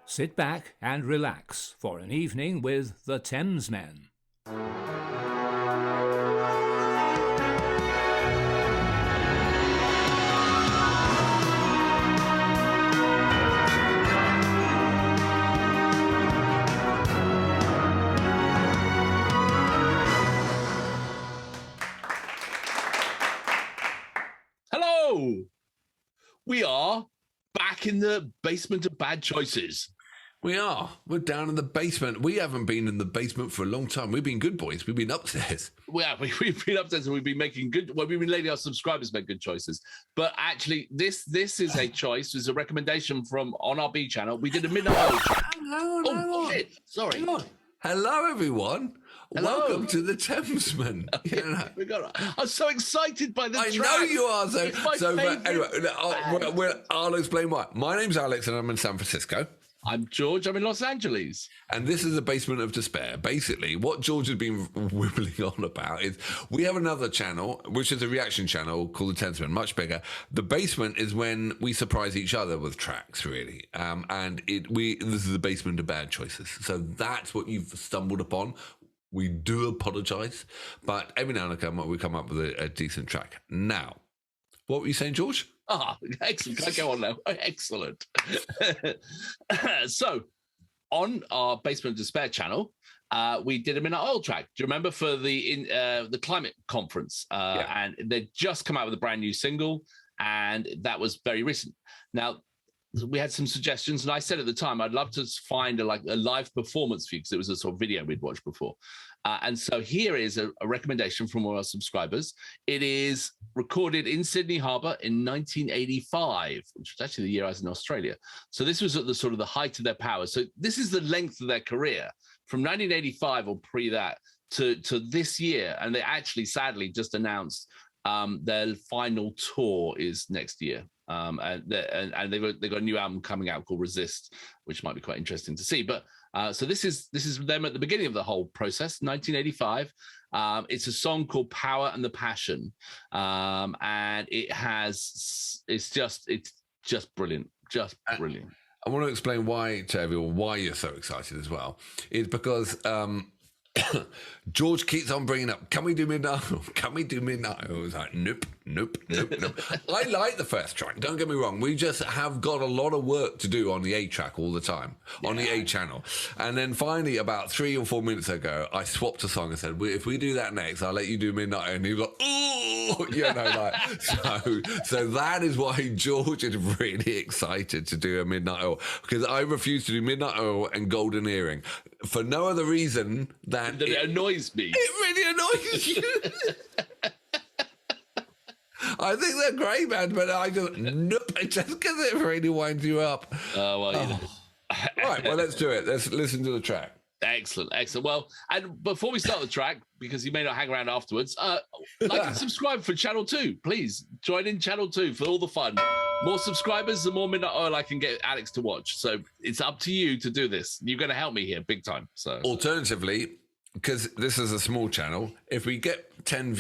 Sit back and relax for an evening with the Thamesmen. Hello! We are back in the basement of bad choices. We are. We're down in the basement. We haven't been in the basement for a long time. We've been good boys. We've been upstairs. We've been upstairs and we've been making we've been letting our subscribers make good choices. But actually, this is a choice. It's a recommendation from on our B channel. We did a midnight oil track. Shit. Sorry. Hello, everyone. Hello. Welcome to the Thamesmen. I'm so excited by the track. I know you are. Anyway, I'll explain why. My name's Alex and I'm in San Francisco. I'm George. I'm in Los Angeles. And this is the Basement of Despair. Basically, what George has been wibbling on about is we have another channel, which is a reaction channel called the Thamesmen, much bigger. The Basement is when we surprise each other with tracks, really. This is the Basement of Bad Choices. So that's what you've stumbled upon. We do apologise, but every now and again we come up with a decent track. Now, what were you saying, George? Excellent. Can I go on now? Excellent. So, on our Basement of Despair channel, we did a midnight oil track. Do you remember for the climate conference? And they'd just come out with a brand new single, and that was very recent. Now, we had some suggestions, and I said at the time I'd love to find a live performance view because it was a sort of video we'd watched before. And so here is a recommendation from one of our subscribers. It is recorded in Sydney Harbour in 1985, which was actually the year I was in Australia. So this was at the sort of the height of their power. So this is the length of their career from 1985 or pre that to this year. And they actually, sadly, just announced their final tour is next year. And they've got a new album coming out called Resist, which might be quite interesting to see. But so this is them at the beginning of the whole process, 1985. It's a song called Power and the Passion, and it's just brilliant, brilliant. I want to explain why to everyone why you're so excited as well. It's because George keeps on bringing up, can we do midnight? Can we do midnight? I was like, nope. I like the first track, don't get me wrong. We just have got a lot of work to do on the A track all the time, on the A channel. And then finally, about 3 or 4 minutes ago, I swapped a song and said, if we do that next, I'll let you do midnight. And he was like, so that is why George is really excited to do a midnight oil, because I refuse to do midnight oil and golden earring for no other reason than it annoys me. It really annoys you. I think they're great, man, but I just nope, just because it really winds you up. Right, well, let's do it. Let's listen to the track. Excellent. Well, and before we start the track, because you may not hang around afterwards, like and subscribe for Channel 2. Please join in Channel 2 for all the fun. More subscribers, the more midnight oil I can get Alex to watch. So it's up to you to do this. You're going to help me here big time. So alternatively, because this is a small channel, if we get 10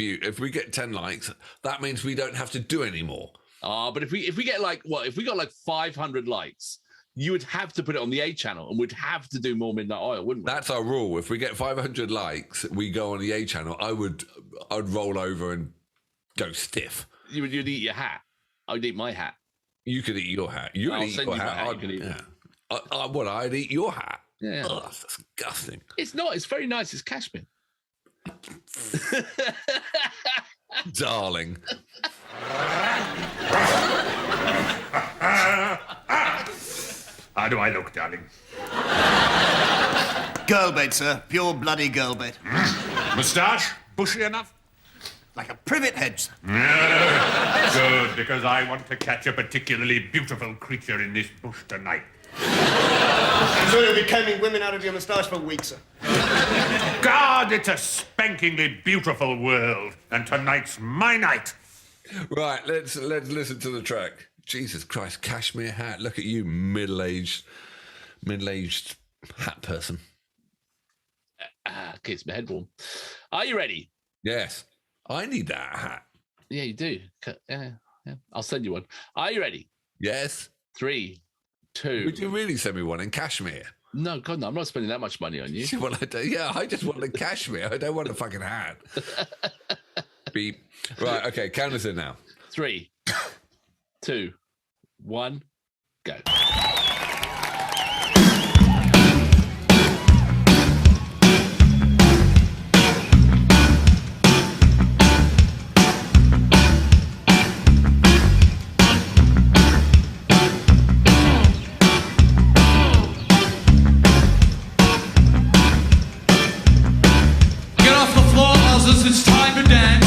likes, that means we don't have to do any more. But if we get if we got 500 likes, you would have to put it on the A channel and we'd have to do more midnight oil, wouldn't we? That's our rule. If we get 500 likes, we go on the A channel. I'd roll over and go stiff. You'd eat your hat. I'd eat my hat. You could eat your hat. You'd eat your hat. I'd eat your hat. Yeah. Oh, that's disgusting. It's not. It's very nice. It's cashmere. Darling. How do I look, darling? Girl bait, sir. Pure bloody girl bait. Moustache? Bushy enough? Like a privet hedge, sir. Good, because I want to catch a particularly beautiful creature in this bush tonight. I'm sure you'll be combing women out of your moustache for weeks, sir. God, it's a spankingly beautiful world, and tonight's my night. Right, let's listen to the track. Jesus Christ, cashmere hat. Look at you, middle-aged hat person. Keeps my head warm. Are you ready? Yes. I need that hat. Yeah, you do. Yeah. I'll send you one. Are you ready? Yes. 3, 2. Would you really send me one in cashmere? No, God, no. I'm not spending that much money on you. Well, I just want the cashmere. I don't want a fucking hat. Beep. Right, okay, count us in now. 3, 2, 1, go. Get off the floor, Ozzers, it's time to dance.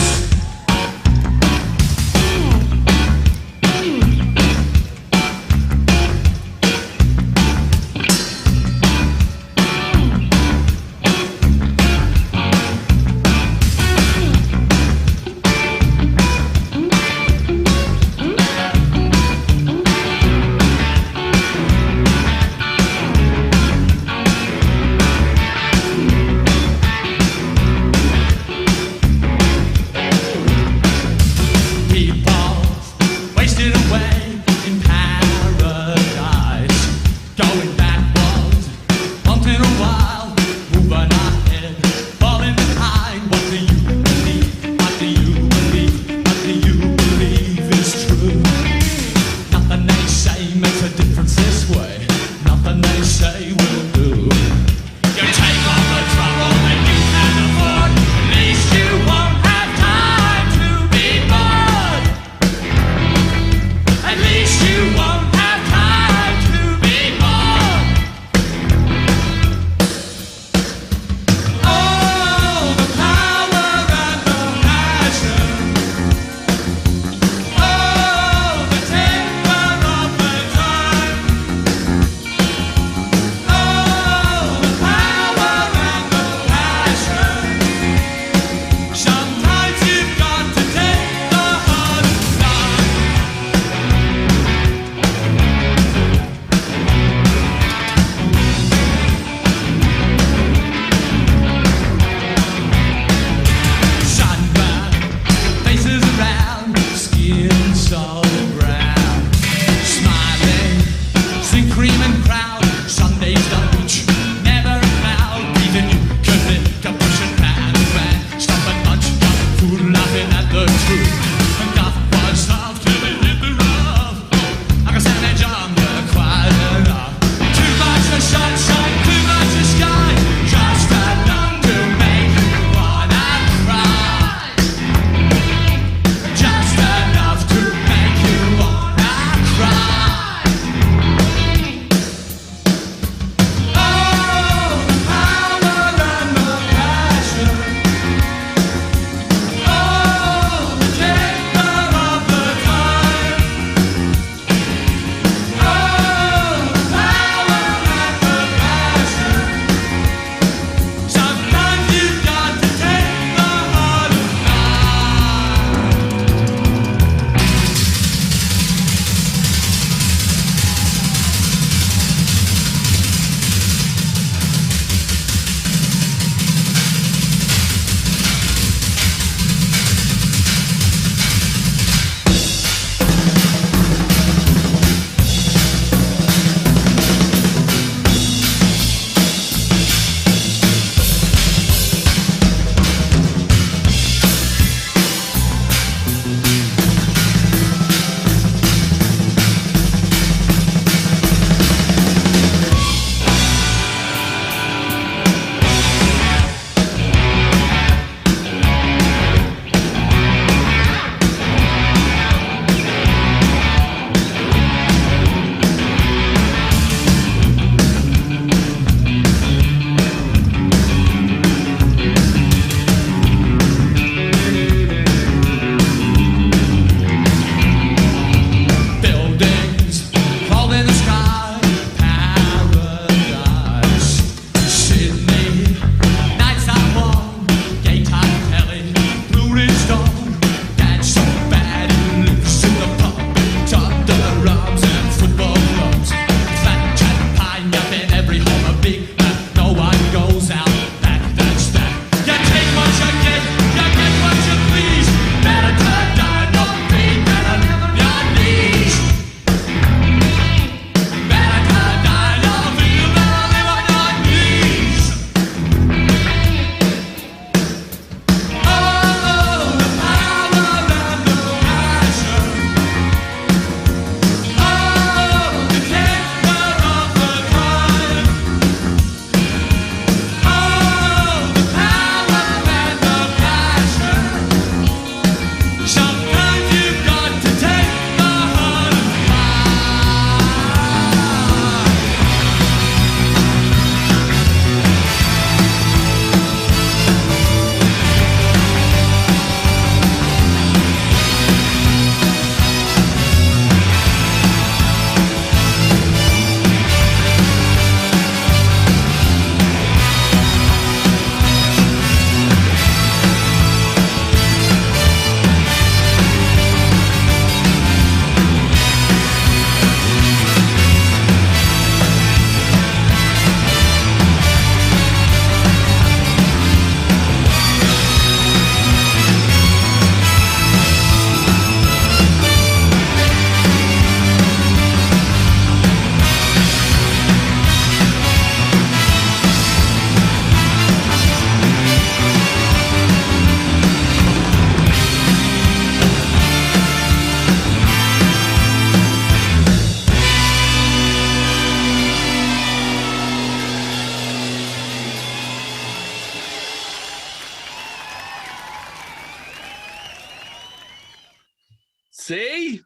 See?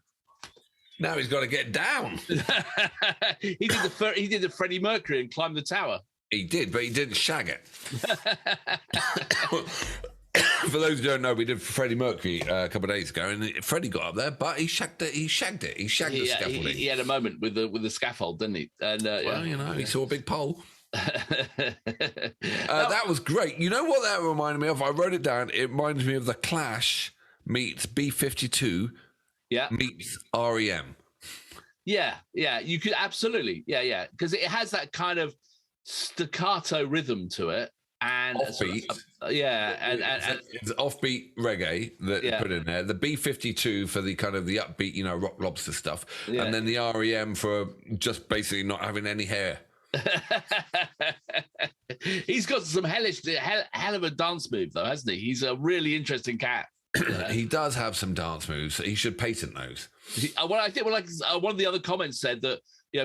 Now he's got to get down. he did the Freddie Mercury and climbed the tower. He did, but he didn't shag it. For those who don't know, we did Freddie Mercury a couple of days ago, and Freddie got up there, but he shagged it. He shagged the scaffolding. He had a moment with the scaffold, didn't he? And he saw a big pole. That was great. You know what that reminded me of? I wrote it down. It reminds me of The Clash meets B-52 meets REM. Yeah, you could absolutely. Yeah, because it has that kind of staccato rhythm to it. And offbeat. And it's offbeat reggae that you put in there. The B-52 for the kind of the upbeat, rock lobster stuff. Yeah. And then the REM for just basically not having any hair. He's got some hell of a dance move, though, hasn't he? He's a really interesting cat. He does have some dance moves. He should patent those. I think one of the other comments said that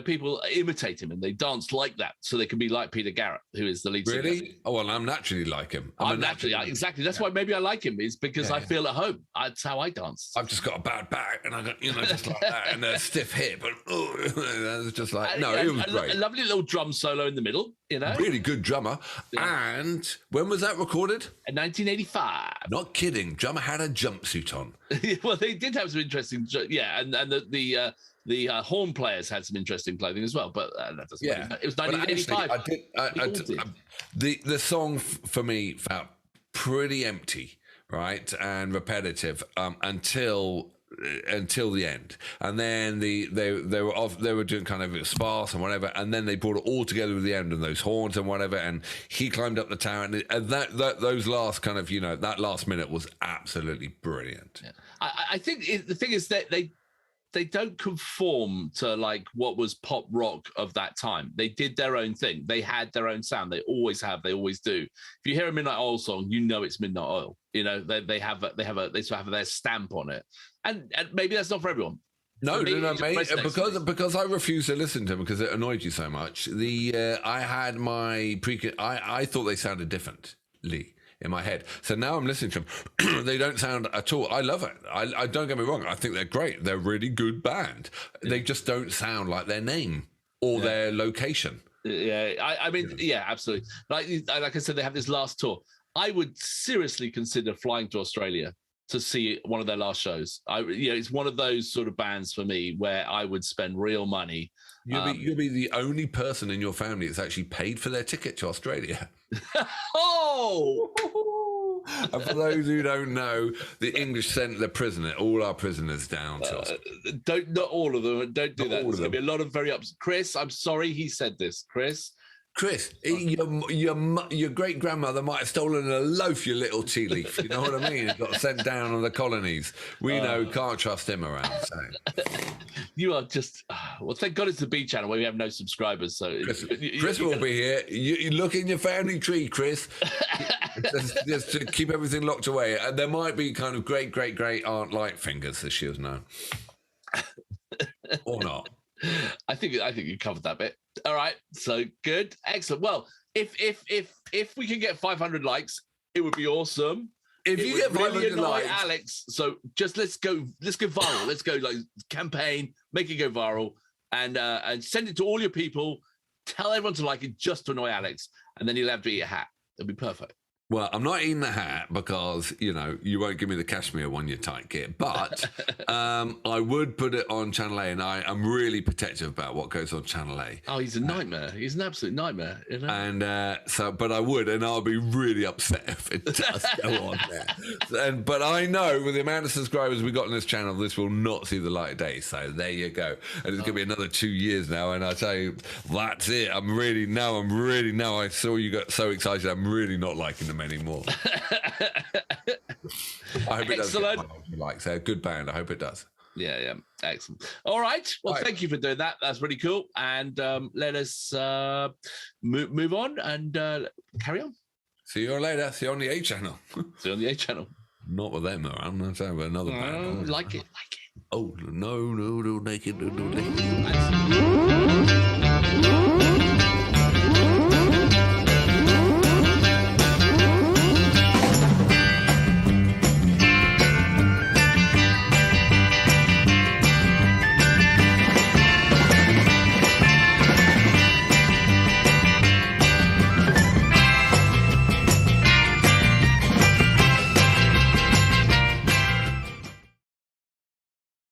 people imitate him and they dance like that so they can be like Peter Garrett, who is the lead singer. Really? Oh, well, I'm naturally like him. I'm naturally exactly. That's why maybe I like him, is because I feel at home. That's how I dance. I've just got a bad back and I got, just like that, and a stiff hip. And it's just like, no, it was great. A lovely little drum solo in the middle, Really good drummer. Yeah. And when was that recorded? In 1985. Not kidding. Drummer had a jumpsuit on. Well, they did have some interesting, and the horn players had some interesting clothing as well, but that doesn't matter. It was 1985. The song for me felt pretty empty, right, and repetitive until the end, and then they were doing kind of sparse and whatever, and then they brought it all together with the end and those horns and whatever, and he climbed up the tower, and those last kind of that last minute was absolutely brilliant. Yeah. I think the thing is that they don't conform to like what was pop rock of that time. They did their own thing. They had their own sound. They always have. They always do. If you hear a Midnight Oil song, it's Midnight Oil. They sort of have their stamp on it. And maybe that's not for everyone. No, mate. Because I refused to listen to them because it annoyed you so much. I had my I thought they sounded differently in my head. So now I'm listening to them. They don't sound at all. I love it. I don't get me wrong. I think they're great. They're a really good band. They just don't sound like their name or their location. Yeah, I mean, absolutely. Like I said, they have this last tour. I would seriously consider flying to Australia to see one of their last shows. It's one of those sort of bands for me where I would spend real money. You'll be the only person in your family that's actually paid for their ticket to Australia. Oh! And for those who don't know, the English sent all our prisoners down to us. Not all of them. Don't do that. There's going to be a lot of very upset. Chris, I'm sorry he said this. Chris, your great grandmother might have stolen a loaf, you little tea leaf. You know what I mean? It got sent down on the colonies. We can't trust him around. So. You are just thank God it's the B channel where we have no subscribers. So Chris will be here. You look in your family tree, Chris, just to keep everything locked away. And there might be kind of great Aunt Lightfingers, as she was known, or not. I think you covered that bit. All right, so good, excellent. Well, if we can get 500 likes, it would be awesome. If you get 500 likes, Alex. So just let's go viral. Let's go like campaign, make it go viral, and send it to all your people. Tell everyone to like it just to annoy Alex, and then he'll have to eat a hat. It'll be perfect. Well, I'm not eating the hat because, you won't give me the cashmere one, you tight git. But I would put it on Channel A, and I'm really protective about what goes on Channel A. Oh, he's a nightmare. He's an absolute nightmare. And but I would, and I'll be really upset if it does go on there. But I know with the amount of subscribers we got on this channel, this will not see the light of day. So there you go. And it's going to be another 2 years now. And I tell you, that's it. I saw you got so excited. I'm really not liking them anymore. I hope it does. Like, they're a good band. I hope it does. Yeah, excellent. All right. Well, thank you for doing that. That's really cool. And let us move on and carry on. See you later. See you on the A channel. See you on the A channel. Not with them around. I'm saying with another band. Like it. Oh no, naked.